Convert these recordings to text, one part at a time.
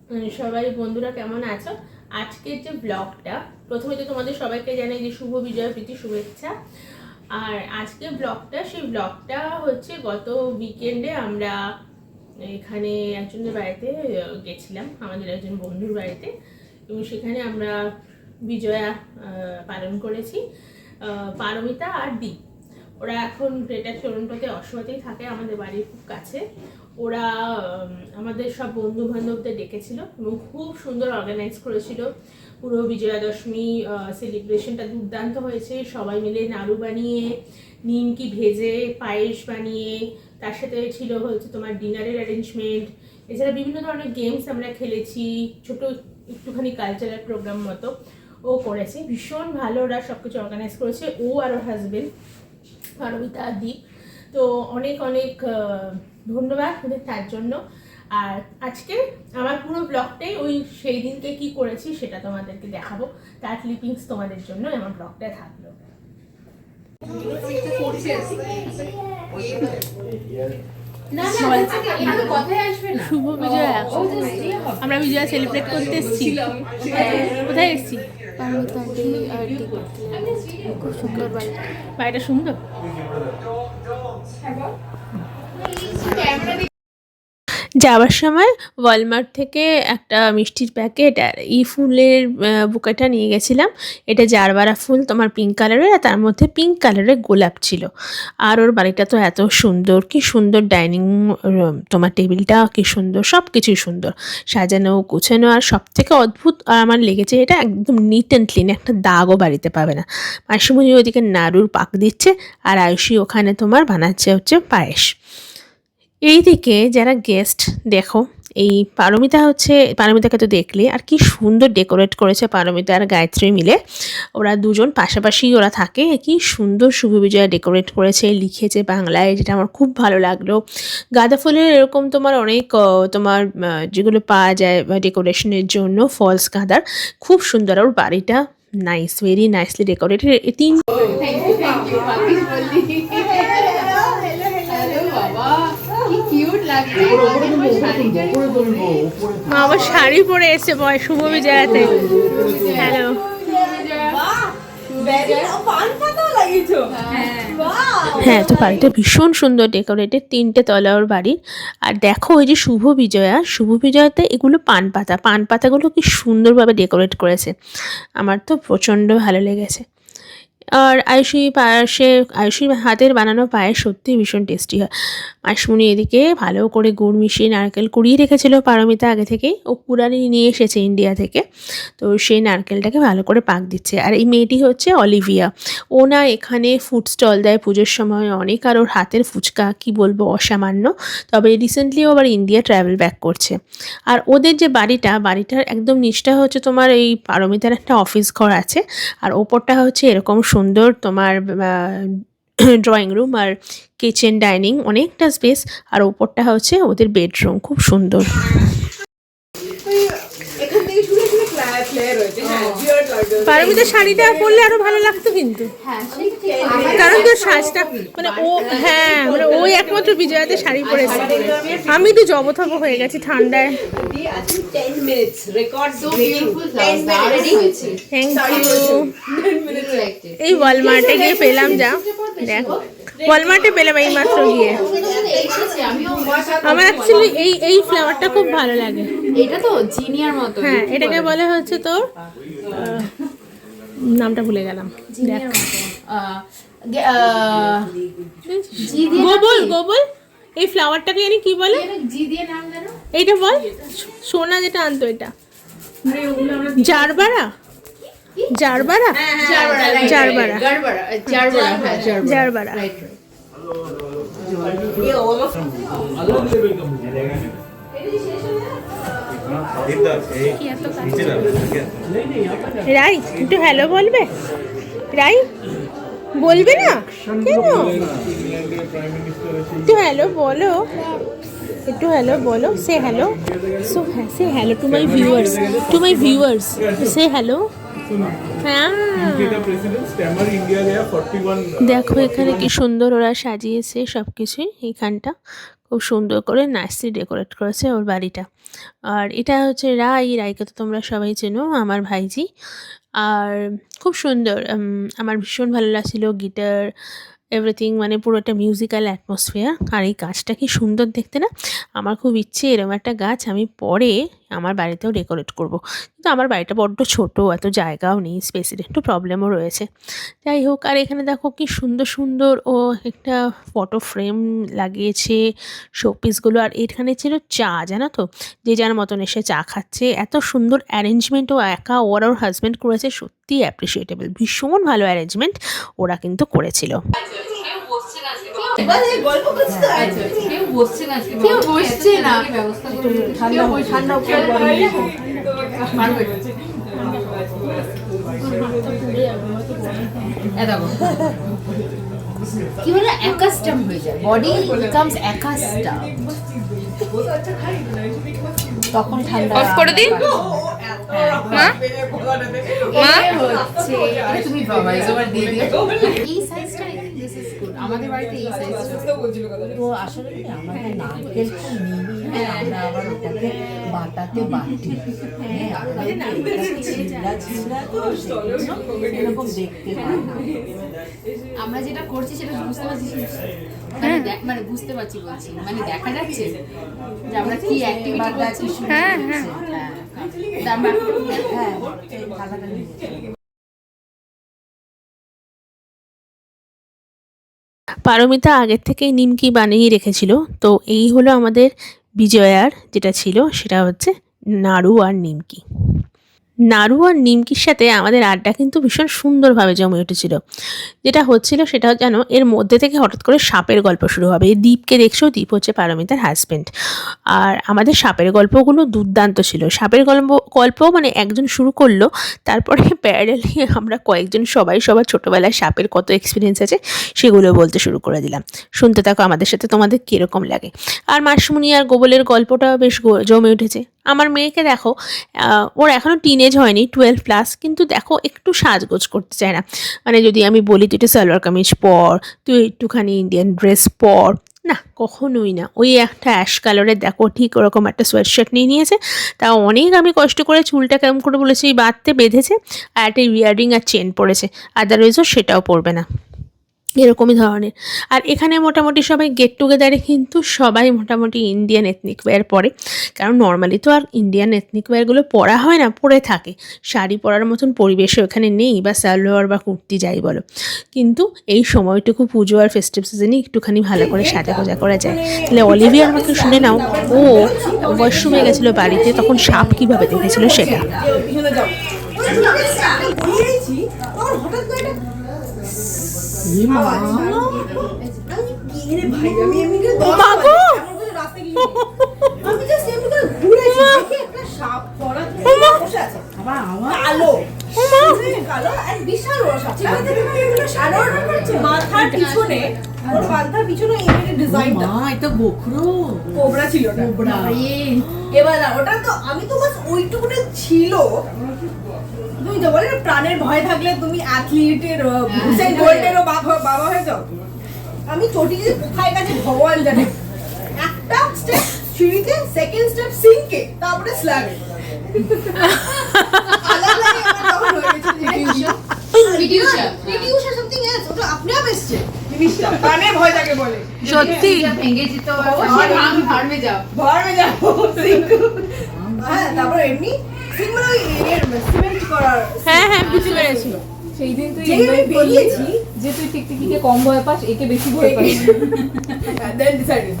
সবাই বন্ধুরা কেমন আছো? আজকের যে ব্লগটা, প্রথমে তো তোমাদের সবাইকে জানাই যে শুভ বিজয় প্রীতি শুভেচ্ছা। আর আজকের ব্লগটা, সেই ব্লগটা হচ্ছে গত উইকেন্ডে আমরা এখানে একজনের বাড়িতে গেছিলাম, আমাদের একজন বন্ধুর বাড়িতে, এবং সেখানে আমরা বিজয়া পালন করেছি। পারমিতা আর দীপ, ওরা এখন গ্রেটার টরন্টোতে অশ্বতেই থাকে, আমাদের বাড়ির খুব কাছে। ওরা আমাদের সব বন্ধু বান্ধবদের ডেকেছিল এবং খুব সুন্দর অর্গানাইজ করেছিল। পুরো বিজয়া দশমী সেলিব্রেশনটা দুর্দান্ত হয়েছে। সবাই মিলে নাড়ু বানিয়ে, নিমকি ভেজে, পায়েস বানিয়ে, তার সাথে ছিল হচ্ছে তোমার ডিনারের অ্যারেঞ্জমেন্ট। এছাড়া বিভিন্ন ধরনের গেমস আমরা খেলেছি, ছোট একটুখানি কালচারাল প্রোগ্রাম মতো ও করেছে। ভীষণ ভালো ওরা সব কিছু অর্গানাইজ করেছে, ও আর ওর হাজবেন্ড পারমিতা দীপ। তো অনেক অনেক ধন্যবাদ ওদের তার জন্য। আর আজকে আমার পুরো ব্লগটাই ওই সেই দিনকে কি করেছি সেটা তোমাদেরকে দেখাবো। তার ক্লিপিংস তোমাদের জন্য আমার ব্লগটা থাকলো। শুভ বিজয়া, আমরা বিজয়া সেলিব্রেট করতে এসেছি। কোথায় এসেছি? খুব সুন্দর বাড়িটা সুন্দর। যাওয়ার সময় ওয়ালমার্ট থেকে একটা মিষ্টির প্যাকেট আর এই ফুলের বুকেটা নিয়ে গেছিলাম। এটা জারবারা ফুল, তোমার পিঙ্ক কালারের, আর তার মধ্যে পিঙ্ক কালারের গোলাপ ছিল। আর ওর বাড়িটা তো এত সুন্দর, কি সুন্দর ডাইনিং তোমার টেবিলটা কি সুন্দর, সব কিছুই সুন্দর সাজানো গোছানো। আর সব থেকে অদ্ভুত আমার লেগেছে এটা একদম নিট অ্যান্ড ক্লিন, একটা দাগও বাড়িতে পাবে না। মাসিমণি ওদিকে নাড়ুর পাক দিচ্ছে আর আয়ুষী ওখানে তোমার বানাচ্ছে হচ্ছে পায়েস। এইদিকে যারা গেস্ট দেখো, এই পারমিতাকে তো দেখলে, আর কি সুন্দর ডেকোরেট করেছে পারমিতা আর গায়ত্রী মিলে। ওরা দুজন পাশাপাশি ওরা থাকে, কি সুন্দর শুভ বিজয়া ডেকোরেট করেছে, লিখেছে বাংলায়, যেটা আমার খুব ভালো লাগলো। গাঁদা ফুলের এরকম তোমার অনেক তোমার যেগুলো পাওয়া যায় ডেকোরেশনের জন্য, ফলস গাঁদার, খুব সুন্দর। ওর বাড়িটা নাইস, ভেরি নাইসলি ডেকোরেটেড। মা আবার শাড়ি পরে এসে বয় শুভ বিজয়াতে। হ্যালো, হ্যাঁ, তো বাড়িটা ভীষণ সুন্দর ডেকোরেটেড, 3টে তলা ওর বাড়ির। আর দেখো ওই যে শুভ বিজয়াতে এগুলো পান পাতাগুলো কি সুন্দরভাবে ডেকোরেট করেছে, আমার তো প্রচণ্ড ভালো লেগেছে। আর আয়ুষীর হাতের বানানো পায়েস সত্যিই ভীষণ টেস্টি হয়। মাসমুনি এদিকে ভালো করে গুড় মিশিয়ে নারকেল কুড়িয়ে রেখেছিল পারমিতা আগে থেকেই, ও কুড়ানি নিয়ে এসেছে ইন্ডিয়া থেকে। তো সেই নারকেলটাকে ভালো করে পাক দিচ্ছে। আর এই মেয়েটি হচ্ছে অলিভিয়া, ও না এখানে ফুড স্টল দেয় পুজোর সময় অনেক, আর ওর হাতের ফুচকা কি বলবো অসামান্য। তবে রিসেন্টলি ও আবার ইন্ডিয়া ট্রাভেল ব্যাক করছে। আর ওদের যে বাড়িটার একদম নিচটা হচ্ছে তোমার এই পারমিতার একটা অফিস ঘর আছে, আর ওপরটা হচ্ছে এরকম সুন্দর তোমার ড্রয়িং রুম আর কিচেন ডাইনিং, অনেকটা স্পেস। আর ওপরটা হচ্ছে ওদের বেডরুম, খুব সুন্দর। পারমিতার শাড়িটা পরলে আরো ভালো লাগতো কিন্তু, কারণ তোর সাজটা মানে ও, হ্যাঁ মানে ওই একমাত্র বিজয়াতে শাড়ি পরেছে। আমি একটু জবথব হয়ে গেছি ঠান্ডায়। Thank you. এই ওয়ালমার্টে গিয়ে পেলাম, যা দেখ ওয়ালমার্টে পেলাম এই মাত্র গিয়ে। আমার অ্যাকচুয়ালি এই ফ্লাওয়ারটা খুব ভালো লাগে। এটা তো জিনিয়ার মতো, হ্যাঁ, এটাকে বলে হচ্ছে তোর নামটা ভুলে গেলাম। গোবল এই ফ্লাওয়ারটাকে জানি কি বলে, এইটা বল। সোনা যেটা আনতো, এটা জারবারা। রাই একটু হ্যালো বলবে? রাই বলবে না কেন? একটু হ্যালো বলো, একটু হ্যালো বলো। Say hello, say hello to my viewers, say hello. হ্যাঁ, দেখো এখানে কি সুন্দর ওরা সাজিয়েছে সব কিছুই। এইখানটা খুব সুন্দর করে নাইসলি ডেকোরেট করেছে ওর বাড়িটা। আর এটা হচ্ছে রায়কে তো তোমরা সবাই চেনো, আমার ভাইঝি। আর খুব সুন্দর, আমার ভীষণ ভালো লাগছিল গিটার এভরিথিং, মানে পুরো একটা মিউজিক্যাল অ্যাটমসফিয়ার। আর এই গাছটা কি সুন্দর দেখতে না, আমার খুব ইচ্ছে এরকম একটা গাছ আমি পরে আমার বাড়িতেও ডেকোরেট করব। কিন্তু আমার বাড়িটা বড্ড ছোট, এত জায়গাও নেই, স্পেসের একটু প্রবলেমও রয়েছে। যাই হোক, আর এখানে দেখো কি সুন্দর সুন্দর ও একটা ফটো ফ্রেম লাগিয়েছে, শোপিসগুলো। আর এখানে ছিল চা, জানো তো, যে যার মতন এসে চা খাচ্ছে। এত সুন্দর অ্যারেঞ্জমেন্ট ও একা ওর হাজব্যান্ড করেছে, সত্যি অ্যাপ্রিসিয়েটেবল, ভীষণ ভালো অ্যারেঞ্জমেন্ট ওরা কিন্তু করেছিল। কেউ বসছে না। কি বলে অ্যাকাস্টম হয়ে যায়, বডি বিকামস অ্যাকাস্টম, তখন ঠান্ডা অফ করে দিন। মা হচ্ছে তুমি প্রভাইজার দিয়ে দিও। এই সাইজটা I thing this is good. আমাদের বাড়িতে এই সাইজটা তো আসলে কি আমাদের নারকেল তো নেই, আমরা আবার ওটাকে বাটাতে বাটি, হ্যাঁ আমাদের ছিলা ছিলা তো এরকম দেখতে হয় না। আমরা যেটা করছি সেটা বুঝতে পারছি, মানে বুঝতে পারছি বলছি, মানে দেখা যাচ্ছে যে আমরা কি অ্যাক্টিভিটি করছি। হ্যাঁ হ্যাঁ পারমিতা আগের থেকেই নিমকি বানিয়ে রেখেছিল। তো এই হলো আমাদের বিজয়ার যেটা ছিল, সেটা হচ্ছে নাড়ু আর নিমকি। নাড়ু আর নিমকির সাথে আমাদের আড্ডা কিন্তু ভীষণ সুন্দরভাবে জমে উঠেছিল। যেটা হচ্ছিল সেটা যেন এর মধ্যে থেকে হঠাৎ করে সাপের গল্প শুরু হবে। এই দীপকে দেখছো, দীপ হচ্ছে পারমিতার হাজব্যান্ড। আর আমাদের সাপের গল্পগুলো দুর্দান্ত ছিল। সাপের গল্প মানে একজন শুরু করলো, তারপরে প্যারালালি আমরা কয়েকজন সবাই সবার ছোটোবেলায় সাপের কত এক্সপিরিয়েন্স আছে সেগুলো বলতে শুরু করে দিলাম। শুনতে থাকো আমাদের সাথে, তোমাদের কীরকম লাগে। আর মাসমুনি আর গোবলের গল্পটাও বেশ জমে উঠেছে। আমার মেয়েকে দেখো, ওর এখনও টিনেজ হয়নি, 12+, কিন্তু দেখো একটু সাজগোজ করতে চায় না। মানে যদি আমি বলি তুই একটু সালোয়ার কামিজ পর, তুই একটুখানি ইন্ডিয়ান ড্রেস পর, না কখনোই না। ওই একটা অ্যাশ কালারের দেখো ঠিক ওরকম একটা সোয়েটশার্ট নিয়ে নিয়েছে। তা অনেক আমি কষ্ট করে চুলটা কেমন করে বলেছি বাঁধতে বেঁধেছে, আর একটা ইয়াররিং আর চেন পরেছে, আদারওয়াইজও সেটাও পরবে না, এরকমই ধরনের। আর এখানে মোটামুটি সবাই গেট টুগেদারে কিন্তু সবাই মোটামুটি ইন্ডিয়ান এথনিক ওয়্যার পরে, কারণ নর্মালি তো আর ইন্ডিয়ান এথনিক ওয়্যারগুলো পরা হয় না, পরে থাকে। শাড়ি পরার মতন পরিবেশও এখানে নেই, বা সালোয়ার বা কুর্তি যাই বলো। কিন্তু এই সময়টুকু পুজো আর ফেস্টিভ সিজনে একটুখানি ভালো করে সাজাগোজা করা যায়। তাহলে অলিভিয়ার আমাকে শুনে নাও, ও ওয়াশরুমে গেছিলো বাড়িতে, তখন সাপ কীভাবে দেখেছিল সেটা। মাথার পিছনে কোবরা ছিল, এবার ওটা তো আমি তো বাস ওইটুকুটা ছিল। তুমি তো বলে না প্রাণের ভয় থাকলে তুমি অ্যাথলিটের হুসেন বোল্টেরও বাবা হয়ে যাও। আমি চটি যে কোথায় গেছে ভগবান জানে। একটা স্টেপ সিঁড়িতে, সেকেন্ড স্টেপ সিঙ্কে, তারপরে স্ল্যাবে। সত্যি তারপর এমনি হ্যাঁ হ্যাঁ বুঝতে পেরেছি। সেই দিন তুই বেরিয়েছি যে তুই টিকটিকিকে কম ভয় পাস, একে বেশি ভয় পাস। দেন ডিসাইডেড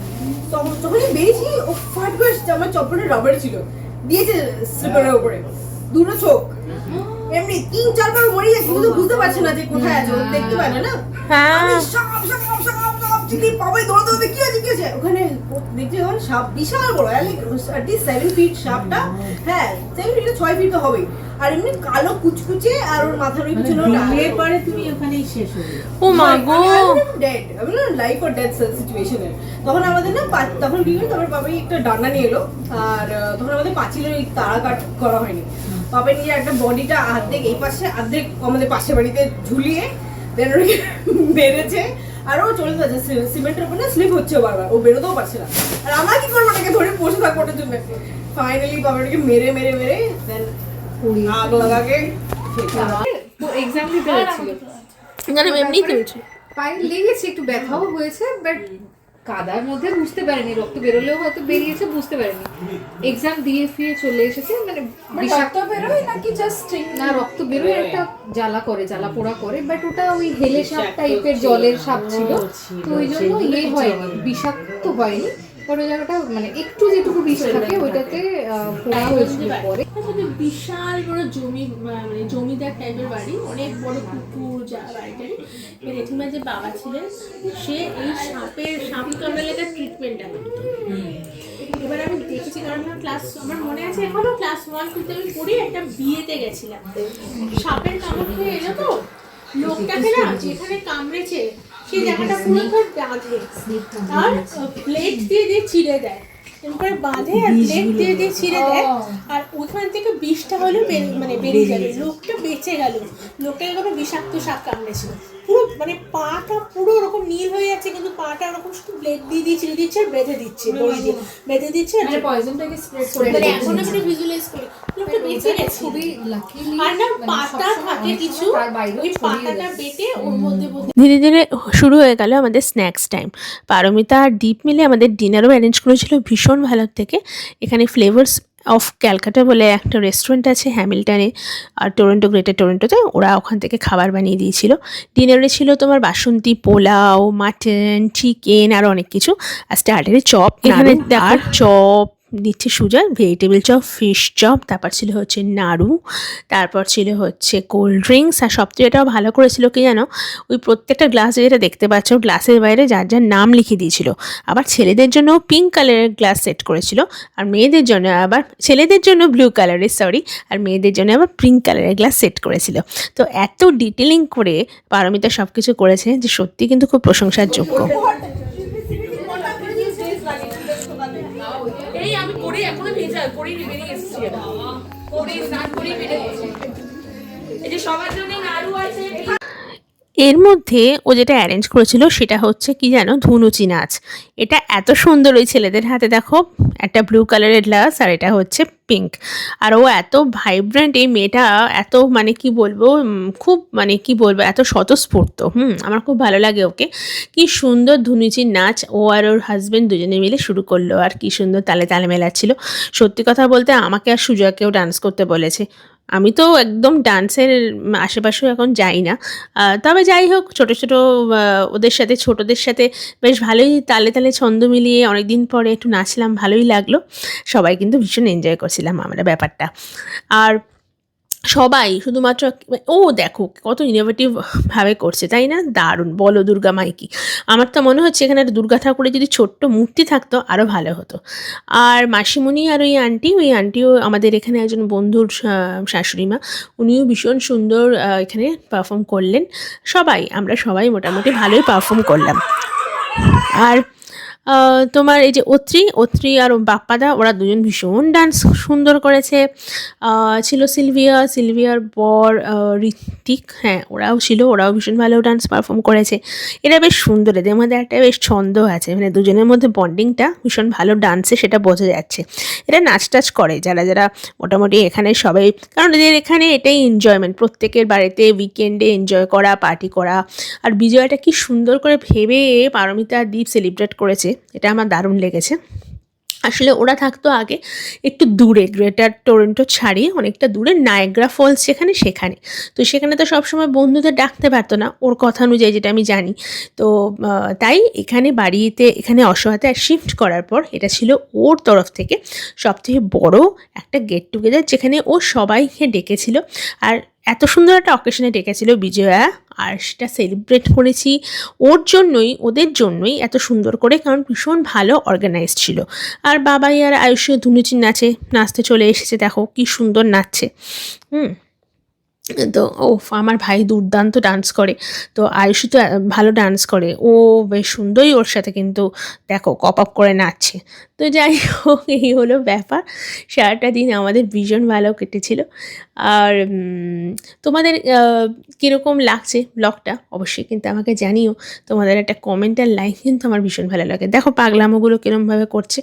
তখনই বেরিয়েছি, ও ফাট করে আমার চপ্পলটা রাবার ছিল, দিয়েছে স্লিপারের উপরে, দুটো চোখ এমনি 3-4 বার মরে গেছে, কিন্তু বুঝতে পারছে না যে কোথায় আছে, দেখতে পায় না। আমি সাপ চিঠি পাবে দৌড়াতে, কি আছে ওখানে দেখছি ওখানে সাপ বিশাল বড়, অ্যাটলিস্ট 7 ফিট সাপটা। হ্যাঁ 7 ফিট 6 ফিট তো হবেই। আর এমনি কালো কুচকুচে, আর ওর মাথার ওই পিছনে পরে তুমি ওখানেই শেষ হয়ে ও মা গো, ডেড, আমি না লাইফ অর ডেথ সিচুয়েশনে। তখন আমাদের না তখন কি হলো, তারপর বাবাই একটা ডান্ডা নিয়ে এলো, আর তখন আমাদের পাঁচিলের তারা কাট করা হয়নি। বাবা নিজে একটা বডিটা অর্ধেক এই পাশে অর্ধেক আমাদের পাশের বাড়িতে ঝুলিয়ে দেন ওকে বেড়েছে। আর ও চলে যাচ্ছে সিমেন্টের উপর না, স্লিপ হচ্ছে বারবার, ও বেরোতেও পারছে না। আর আমরা কি করবো, ওটাকে ধরে বসে থাকবো ওটার জন্য। ফাইনালি বাবাটাকে মেরে মেরে মেরে দেন আগ লাগাকে এক্সাম দিতে হয়েছিল, জানো এমনি কিনছি পায়ে লেগেছে, একটু ব্যথাও হয়েছে, বাট কাদার মধ্যে বুঝতে পারিনি, রক্ত বেরোলেও হয়তো বেরিয়েছে, বুঝতে পারিনি। এক্সাম দিয়ে ফিরে চলে এসেছে, মানে বিষাক্ত বেরোয় নাকি জাস্ট না, রক্ত বেরোয়, একটা জ্বালা করে, জ্বালা পোড়া করে, বাট ওটা ওই হেলে সাপ টাইপের জলের সাপ ছিল, তো ওই জন্য ইয়ে হয়নি, বিষাক্ত হয়নি। ওই জায়গাটা মানে একটু যেটুকু বিষ থাকে ওইটাতে পোড়া হয়েছিল পরে। বিশাল বড় জমি, মানে জমিদার টাইপের বাড়ি, অনেক বড় পুকুর, যা বাড়িটারি। জেঠিমার যে বাবা ছিলেন সে এই সাপ কামড়ালে একটা ট্রিটমেন্টটা করতো। এবার আমি দেখেছি, কারণ আমার মনে আছে এখনো ক্লাস 1-2 আমি পড়ি, একটা বিয়েতে গেছিলাম, সাপের কামড় খেয়ে এলো তো লোকটাকে না, যেখানে কামড়েছে সেই জায়গাটা পুরো বাঁধে আর প্লেট দিয়ে চিড়ে দেয়, এরপরে বাঁধে আর প্লেট দিয়ে ছিঁড়ে দেয়, আর ওখান থেকে বিষটা হলেও মানে বেরিয়ে যাবে। লোকটা বেঁচে গেল, লোকটাকে কোনো বিষাক্ত সাপ কামড়েছিল, পুরো মানে পাটা পুরো ওরকম নীল হয়ে যাচ্ছে, কিন্তু পাটা ওরকম শুধু ব্লেড দিয়ে ছিঁড়ে দিচ্ছে আর বেঁধে দিচ্ছে, দড়ি দিয়ে বেঁধে দিচ্ছে, মানে পয়জনটাকে স্প্রেড করে মানে এখন আমি ভিজুয়ালাইজ করি লোকটা বেঁচে গেছে। খুবই লাকিলি আর না পাতা থাকে কিছু, ওই পাতাটা বেটে ওর মধ্যে ধীরে ধীরে শুরু হয়ে গেল আমাদের স্ন্যাক্স টাইম। পারমিতা আর দীপ মিলে আমাদের ডিনারও অ্যারেঞ্জ করেছিল ভীষণ ভালো থেকে। এখানে ফ্লেভার্স অফ ক্যালকাটা বলে একটা রেস্টুরেন্ট আছে হ্যামিল্টনে আর গ্রেটার টরন্টোতে, ওরা ওখান থেকে খাবার বানিয়ে দিয়েছিল। ডিনারে ছিল তোমার বাসন্তী পোলাও, মাটন, চিকেন আর অনেক কিছু, আর স্টার্টারে চপ। এখানে দেখো চপ দিচ্ছে সুজা, ভেজিটেবল চপ, ফিশ চপ, তারপর ছিল হচ্ছে নাড়ু, তারপর ছিল হচ্ছে কোল্ড ড্রিঙ্কস। আর সবচেয়ে এটাও ভালো করেছিল কি জানো, ওই প্রত্যেকটা গ্লাসে যেটা দেখতে পাচ্ছ গ্লাসের বাইরে যার যার নাম লিখে দিয়েছিল। আবার ছেলেদের জন্য পিঙ্ক কালারের গ্লাস সেট করেছিল, আর মেয়েদের জন্য আবার, ছেলেদের জন্য ব্লু কালারের সরি, আর মেয়েদের জন্য আবার পিঙ্ক কালারের গ্লাস সেট করেছিল। তো এত ডিটেলিং করে পারমিতা সব কিছু করেছে যে সত্যি কিন্তু খুব প্রশংসার যোগ্য। এই আমি পড়ি এখনো ভেজা পড়ি বেরিয়ে এসেছি, পড়ি স্নান করি বেরিয়ে এসেছি। এই যে সবার জন্য নাড়ু আছে। এর মধ্যে ও যেটা অ্যারেঞ্জ করেছিল সেটা হচ্ছে কি জানো, ধুনুচি নাচ। এটা এত সুন্দর, ওই ছেলেদের হাতে দেখো একটা ব্লু কালারের গ্লাস আর এটা হচ্ছে পিঙ্ক, আর ও এত ভাইব্রেন্ট, এই মেয়েটা এত মানে কি বলবো, খুব মানে কি বলবো, এত স্বতঃস্ফূর্ত। আমার খুব ভালো লাগে ওকে। কি সুন্দর ধুনুচির নাচ ও আর ওর হাজব্যান্ড দুজনে মিলে শুরু করলো, আর কি সুন্দর তালে তালে মেলাচ্ছিল। সত্যি কথা বলতে আমাকে আর সুজয়কেও ডান্স করতে বলেছে। আমি তো একদম ডান্সের আশেপাশেও এখন যাই না, তবে যাই হোক ছোটো ছোটো ওদের সাথে, ছোটোদের সাথে বেশ ভালোই তালে তালে ছন্দ মিলিয়ে অনেক দিন পরে একটু নাচলাম, ভালোই লাগলো। সবাই কিন্তু ভীষণ এনজয় করছিলাম আমরা ব্যাপারটা। আর সবাই শুধুমাত্র ও দেখো কত ইনোভেটিভভাবে করছে, তাই না? দারুণ। বলো দুর্গা মাইকি, আমার তো মনে হচ্ছে এখানে একটা দুর্গা ঠাকুরের যদি ছোট্ট মূর্তি থাকতো আরও ভালো হতো। আর মাসিমণি আর ওই আন্টিও আমাদের এখানে একজন বন্ধুর শাশুড়ি মা, উনিও ভীষণ সুন্দর এখানে পারফর্ম করলেন। আমরা সবাই মোটামুটি ভালোই পারফর্ম করলাম। আর তোমার এই যে অত্রি আর বাপ্পাদা, ওরা দুজন ভীষণ ডান্স সুন্দর করেছে। ছিল সিলভিয়ার বর ঋত্বিক, হ্যাঁ ওরাও ছিল, ওরাও ভীষণ ভালো ডান্স পারফর্ম করেছে। এরা বেশ সুন্দর, এদের মধ্যে একটা বেশ ছন্দ আছে, মানে দুজনের মধ্যে বন্ডিংটা ভীষণ ভালো ডান্সে, সেটা বোঝা যাচ্ছে। এরা নাচ টাচ করে যারা মোটামুটি এখানে সবাই, কারণ এদের এখানে এটাই এনজয়মেন্ট, প্রত্যেকের বাড়িতে উইকেন্ডে এনজয় করা, পার্টি করা। আর বিজয়টা কি সুন্দর করে ভেবে পারমিতা দ্বীপ সেলিব্রেট করেছে, এটা আমার দারুণ লেগেছে। আসলে ওরা থাকতো আগে একটু দূরে, গ্রেটার টরন্টো ছাড়িয়ে অনেকটা দূরে, নায়াগ্রা ফলস সেখানে তো সেখানে তো সবসময় বন্ধুদের ডাকতে পারতো না ওর কথা অনুযায়ী, যেটা আমি জানি। তো তাই এখানে অসহায়তে শিফট করার পর এটা ছিল ওর তরফ থেকে সবথেকে বড় একটা গেট টুগেদার, যেখানে ও সবাইকে ডেকেছিল। আর এত সুন্দর একটা অকেশনে ডেকেছিল বিজয়া, আর সেটা সেলিব্রেট করেছি ওদের জন্যই এত সুন্দর করে, কারণ ভীষণ ভালো অর্গানাইজড ছিল। আর বাবাই আর আয়ুষীও ধুনুচির নাচতে চলে এসেছে, দেখো কি সুন্দর নাচছে। তো ও আমার ভাই দুর্দান্ত ডান্স করে, তো আয়ুষি তো ভালো ডান্স করে, ও বেশ সুন্দরই ওর সাথে কিন্তু দেখো কপ আপ করে নাচছে। তো যাই হোক, এই হলো ব্যাপার। সারাটা দিন আমাদের ভীষণ ভালো কেটেছিল। আর তোমাদের কীরকম লাগছে ব্লগটা অবশ্যই কিন্তু আমাকে জানিও। তোমাদের একটা কমেন্ট আর লাইক কিন্তু আমার ভীষণ ভালো লাগে। দেখো পাগলামোগুলো কীরমভাবে করছে,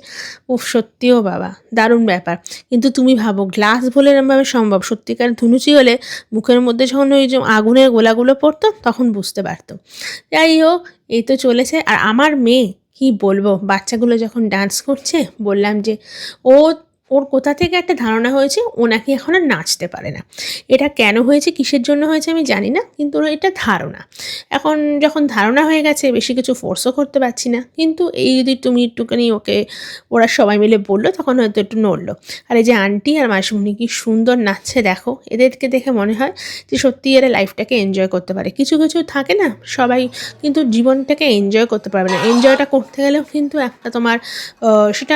উফ সত্যিও বাবা দারুণ ব্যাপার। কিন্তু তুমি ভাবো গ্লাস বলে এরমভাবে সম্ভব, সত্যিকার ধুনুচি হলে মুখের মধ্যে যখন ওই যে আগুনের গোলাগুলো পড়তো তখন বুঝতে পারতো। যাই হোক, এই তো চলেছে। আর আমার মেয়ে কি বলবো, বাচ্চাগুলো যখন ডান্স করছে বললাম যে ওর কোথা থেকে একটা ধারণা হয়েছে ও নাকি এখন আর নাচতে পারে না। এটা কেন হয়েছে, কিসের জন্য হয়েছে আমি জানি না, কিন্তু ওর এটা ধারণা। এখন যখন ধারণা হয়ে গেছে বেশি কিছু ফোর্সও করতে পারছি না, কিন্তু এই যদি তুমি একটুখানি ওকে, ওরা সবাই মিলে বললো তখন হয়তো একটু নড়লো। আর এই যে আন্টি আর মাসিমণি কি সুন্দর নাচছে দেখো, এদেরকে দেখে মনে হয় যে সত্যি এরা লাইফটাকে এনজয় করতে পারে। কিছু কিছু থাকে না, সবাই কিন্তু জীবনটাকে এনজয় করতে পারবে না। এনজয়টা করতে গেলেও কিন্তু একটা তোমার সেটা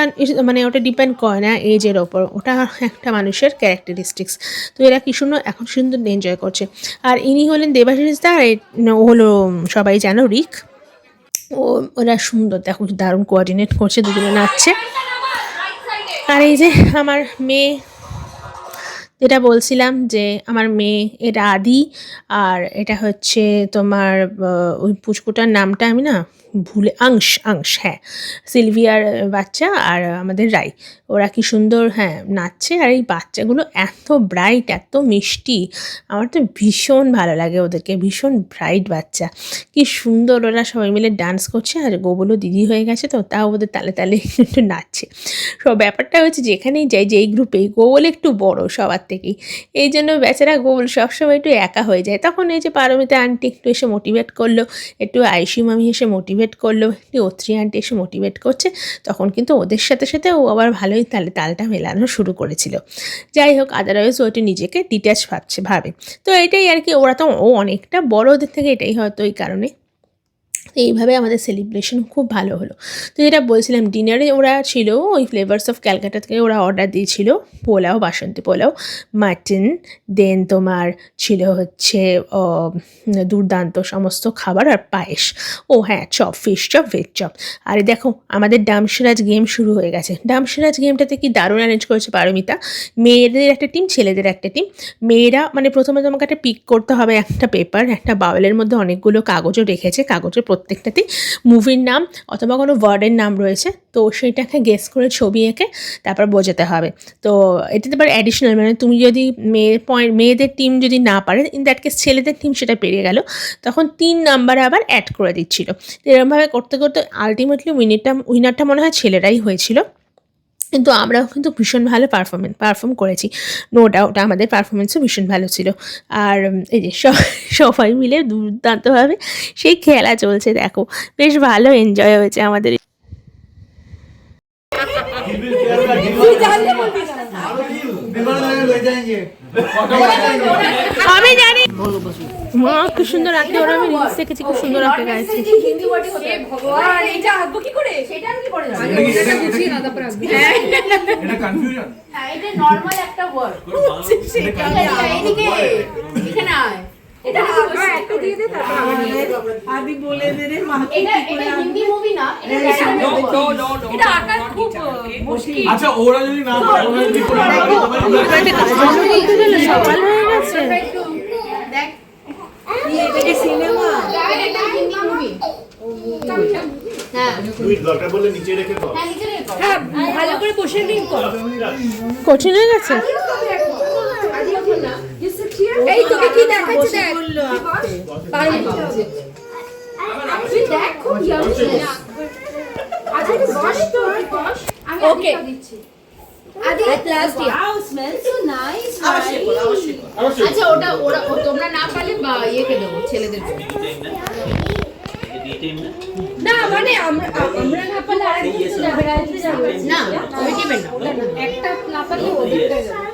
মানে ওটা ডিপেন্ড করে না এজের ওপর, ওটা একটা মানুষের ক্যারেক্টারিস্টিক্স। তো এরা কি সুন্দর এখন সুন্দর এনজয় করছে। আর ইনি হলেন দেবাশিস দা, আর ও হলো সবাই জানো রিক। ওরা সুন্দর দেখো দারুণ কোঅর্ডিনেট করছে, দুজনে নাচছে। আর এই যে আমার মেয়ে, যেটা বলছিলাম যে আমার মেয়ে, এটা আদি, আর এটা হচ্ছে তোমার ওই পুচকুটার নামটা আমি না ভুলে, আংশ হ্যাঁ, সিলভিয়ার বাচ্চা আর আমাদের রাই, ওরা কি সুন্দর হ্যাঁ নাচছে। আর এই বাচ্চাগুলো এত ব্রাইট, এত মিষ্টি, আমার তো ভীষণ ভালো লাগে ওদেরকে, ভীষণ ব্রাইট বাচ্চা, কি সুন্দর ওরা সবাই মিলে ডান্স করছে। আর গোবলও দিদি হয়ে গেছে, তো তাও ওদের তালে তালে একটু নাচছে। সব ব্যাপারটা হচ্ছে যেখানেই যাই, যেই গ্রুপেই, গোবল একটু বড় সবার থেকেই, এই জন্য বেচারা গোবল সবসময় একটু একা হয়ে যায়। তখন এই যে পারমিতা আন্টি একটু এসে মোটিভেট করলো, একটু আয়ুষী মামি এসে মোটিভেট করলো, একটু অত্রি আন্টি এসে মোটিভেট করছে, তখন কিন্তু ওদের সাথে সাথে ও আবার ভালোই তালটা মেলানো শুরু করেছিল। যাই হোক, আদারওয়াইজ ও একটু নিজেকে ডিট্যাচ ভাবে। তো এটাই আর কি, ওরা তো ও অনেকটা বড় ওদের থেকে, এটাই হয়তো এই কারণে। এইভাবে আমাদের সেলিব্রেশন খুব ভালো হলো। তো যেটা বলছিলাম, ডিনারে ওরা ছিল ওই ফ্লেভার্স অফ ক্যালকাটা থেকে ওরা অর্ডার দিয়েছিল পোলাও, বাসন্তী পোলাও, মাটন, দেন তোমার ছিল হচ্ছে দুর্দান্ত সমস্ত খাবার আর পায়েস। ও হ্যাঁ, chop, fish chop, veg chop. আর দেখো আমাদের ডামসিরাজ গেম শুরু হয়ে গেছে। ডামসিরাজ গেমটাতে কি দারুণ অ্যারেঞ্জ করেছে পারমিতা। মেয়েদের একটা টিম, ছেলেদের একটা টিম। মেয়েরা মানে প্রথমে তোমাকে একটা পিক করতে হবে একটা পেপার, একটা বাউলের মধ্যে অনেকগুলো কাগজও রেখেছে, কাগজের প্রত্যেকটাতেই মুভির নাম অথবা কোনো ওয়ার্ডের নাম রয়েছে, তো সেটাকে গেস করে ছবি এঁকে তারপর বোঝাতে হবে। তো এটাতে আবার অ্যাডিশনাল, মানে তুমি যদি মেয়েদের টিম যদি না পারে, ইন দ্যাট কেস ছেলেদের টিম সেটা পেরিয়ে গেল, তখন 3 নাম্বারে আবার অ্যাড করে দিচ্ছিল। তো এরকমভাবে করতে করতে আলটিমেটলি উইনারটা মনে হয় ছেলেরাই হয়েছিল। কিন্তু আমরাও কিন্তু ভীষণ ভালো পারফর্ম করেছি, নো ডাউট আমাদের পারফরমেন্সও ভীষণ ভালো ছিল। আর এই যে সবাই মিলে দুর্দান্তভাবে সেই খেলা চলছে, দেখো বেশ ভালো এনজয় হয়েছে আমাদের। আমি জানি মা খুব সুন্দর আঁকে, ওরা আমি রিলস দেখেছি খুব সুন্দর আঁকে গাইছে। ভগবান এটা আঁকবো কি করে, সেটা আমি কি করে জানি? এটা বুঝিয়ে না তারপর আসবে। এটা কনফিউশন। হ্যাঁ, এটা নরমাল একটা ওয়ার্ড। সেটা এইদিকে এখানে আয়, এটা একটা দিয়ে দে, তারপর আবার নিয়ে যাবো। আদি বলে দে রে মা, এটা হিন্দি মুভি না, এটা আঁকা খুব মুশকিল। আচ্ছা ওরা যদি না পারে ওরা কি করে সকাল হয়ে গেছে। দেখ এটা সিনেমা, এটা হিন্দি মুভি। হ্যাঁ তুই দরকার বলে নিচে রেখে দাও। হ্যাঁ নিচে রেখো। হ্যাঁ, ভালো করে বসে নিন কর। কঠিন হয়ে গেছে। এই তোকে কি দেখাচ্ছে দেখ। পারবি না। তুই দেখ খুব ইয়ামি। আচ্ছা বস তো বস, আমি Okay. দিচ্ছি। আদি at last wow smells so nice. আচ্ছা ওটা তোমরা না পারলে বা ইয়েকে দেবো, ছেলেদেরকে। না মানে আমরা না পারলে আরেকজন তো যাবে, আরেকজন যাবে। না ওই দিবেন না, একটা না পারলে ওদেরটা যাবে।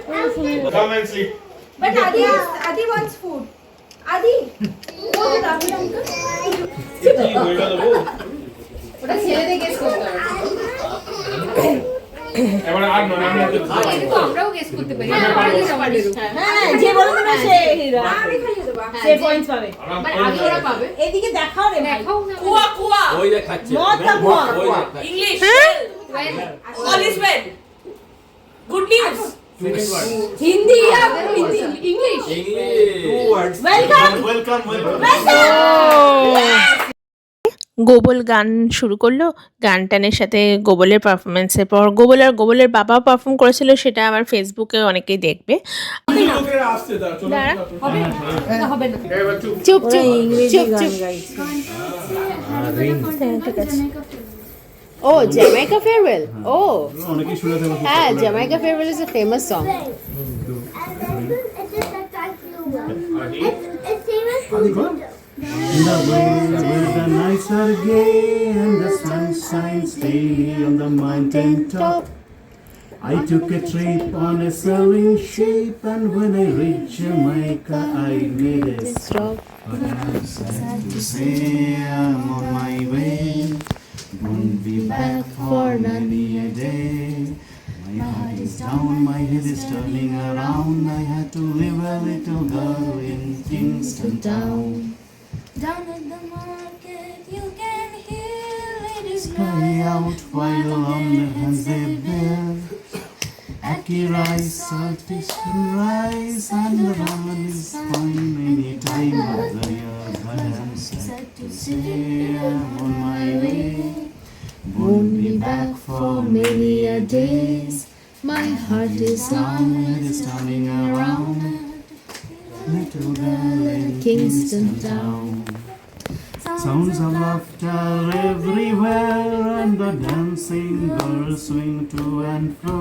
Come and sleep. বাট আদি wants food. আদি ও রাহুল আঙ্কেল, কি হয়ে গেল গো? ওটা ছেলেদের গেস করতে হবে। এবারে আর নয় আমি এটা তো আমরাও গেস করতে পারি আমাদের জমা দেবো হ্যাঁ যে বলে দেবে সে হিরো সে পয়েন্টস পাবে বাট আগে ওরা পাবে এদিকে দেখাও রে ভাই দেখাও না ওই যে খাচ্ছে মদ না মদ ওই যে খাচ্ছে English. When? All is well. Good news. Hindi English English welcome welcome গোবল গান শুরু করলো, গান টানের সাথে গোবলের পারফরমেন্সের পর গোবলের বাবা পারফর্ম করেছিল, সেটা আমার ফেসবুকে অনেকেই দেখবে। লোকেরা আসছে তারা চলো হবে না চুপ চুপ চুপ চুপ। ও জ্যামাইকা ফেয়ারওয়েল, ও অনেকেই শুনে থাকো হ্যাঁ Jamaica farewell is a famous song. The way where the nights are gay and the sun shines daily on the mountain top. I took a trip on a sailing ship, and when I reached Jamaica, I made a stop. But I'm sad to say I'm on my way. Won't be back for many a day. My heart is down, my head is turning around. I had to leave a little girl in Kingston town. Down at the market you can hear ladies Cry out while on the hands they bear. Ackee rice, salty rice, and the ramen is fine any time of the year. But I'm sad to say I'm on my way. Won't be back for many a days. My heart is Down and is turning around. Little girl in Kingston town. Sounds of laughter everywhere, and the dancing girls swing to and fro.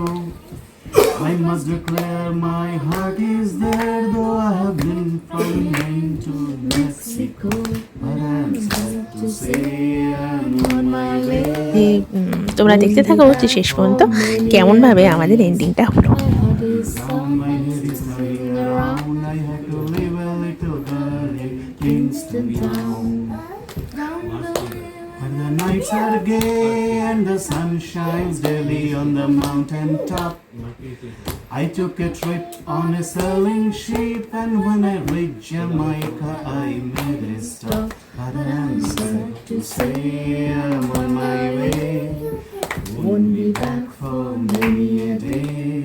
I must declare my heart is there, though I have been from Maine to Mexico. But I'm sad to say I'm on my way. তোমরা দেখতে থাকো হচ্ছে শেষ পর্যন্ত কেমনভাবে আমাদের এন্ডিংটা হলো। Down my head is turning around. I had to leave a little girl in Kingston town. But the nights are gay and the sun shines daily on the mountain top. I took a trip on a sailing ship, and when I reached Jamaica, I made a stop. But I'm sad to say I'm on my way. Won't be back for many a day.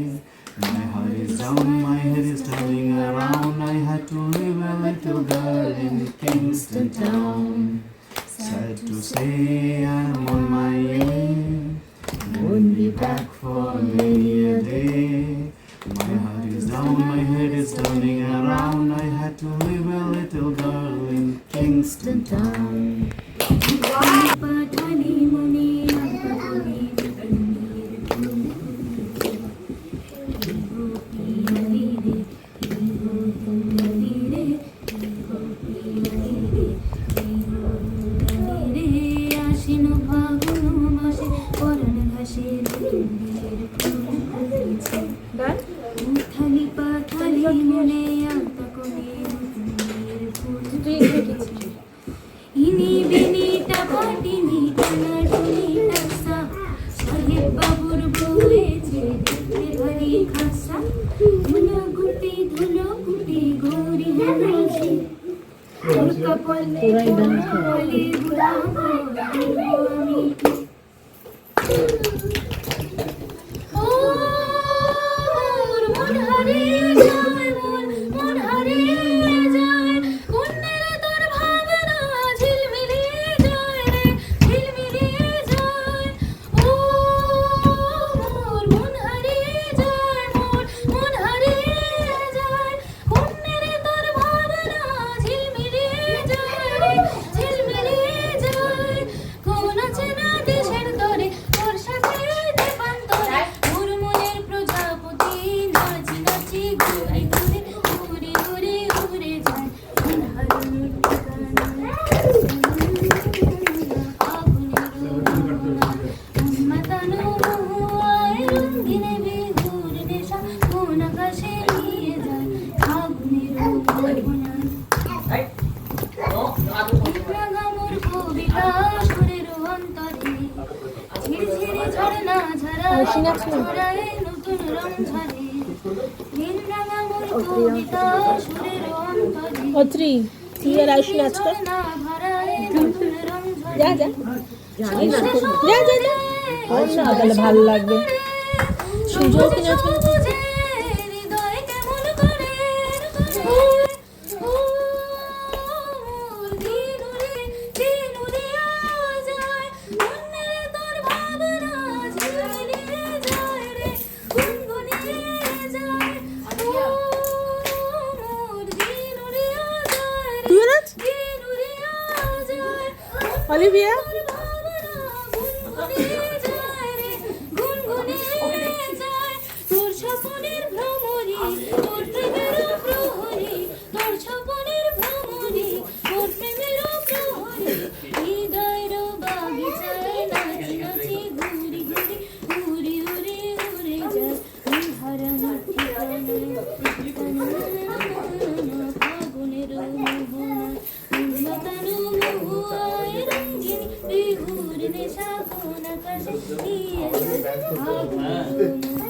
My heart is down, my head is turning around. I had to leave a little girl in Kingston town. Sad to say I'm on my way. Won't be back for many a day. My heart is down, my head is turning around. I had to leave a little girl in Kingston town. পাঠালি মনে আপাতলি আশ্বিন ফাগুন মাসে পরাণ ঘাসে উথালি পাথালি মনে আপাতলি ইনি বিনিটা পাটিনি টানা টুনিটা সা সাহেব বাবুর বউয়েছে দেখতে ভারী খাসা ধুলো গুটি গৌরী হাসি ওর কপালে বলে গুলাবো আমি ও মোর মন হারিয়ে যায় মন হারিয়ে যায় কোনের তোর ভাবনা ঝিলমিলিয়ে যায় রে ঝিলমিলিয়ে যায় ও মোর মন হারিয়ে যায় মন হারিয়ে যায় কোনের তোর ভাবনা ঝিলমিলিয়ে যায় রে ঝিলমিলিয়ে যায় কোন চেনা দেশের তরে তোর সাথে দেবান্তরে মোর মনের প্রজাপতি নাচি নাচি ঘুরে ঘুরে উড়ে উড়ে উড়ে যায় মন হারানোর ঠিকানা মাতানো মহুয়ায় রঙিনে বিহুর নেশা কোন আকাশে নিয়ে যায় আগুনের মোহনা গামুর কবিতা সুরের অন্তরে ঝিরঝিরে ঝরনা ঝরা ছড়ায় নতুন রং ঝাড়ে নীল রাঙা মোর কবিতা সুরের অন্তরে অত্রি তুই আর আয়ুষ নাচ কর ঝর্ণা ভরায় নতুন রং ঝাড়ে যা যা যা যা যা তাহলে ভালো লাগবে সুযোগ কি নাচ করবে? হৃদয় কেমন করে ও দিন উড়িয়া যায় মনে তোর ভাবনা ঝিলিয়ে যায় রে গুনগুনিয়ে যায় ও মোর দিন উড়িয়া যায় রে তুই নাচ দিন উড়িয়া যায় অলিভিয়া তোর স্বপ্নের ভ্রমরে তোর প্রেমের প্রহরে তোর স্বপ্নের ভ্রমরে তোর প্রেমের প্রহরে হৃদয়ের বাগিচায় নাচি নাচি ঘুরি ঘুরি উড়ি উড়ি উড়ে যায় হারানো ঠিকানা ফাগুনের মোহনা উন্নতানো মহুয়ায় রঙ্গিনী বিহুর নেশা কোন আকাশে নিয়ে যায় ফাগুনের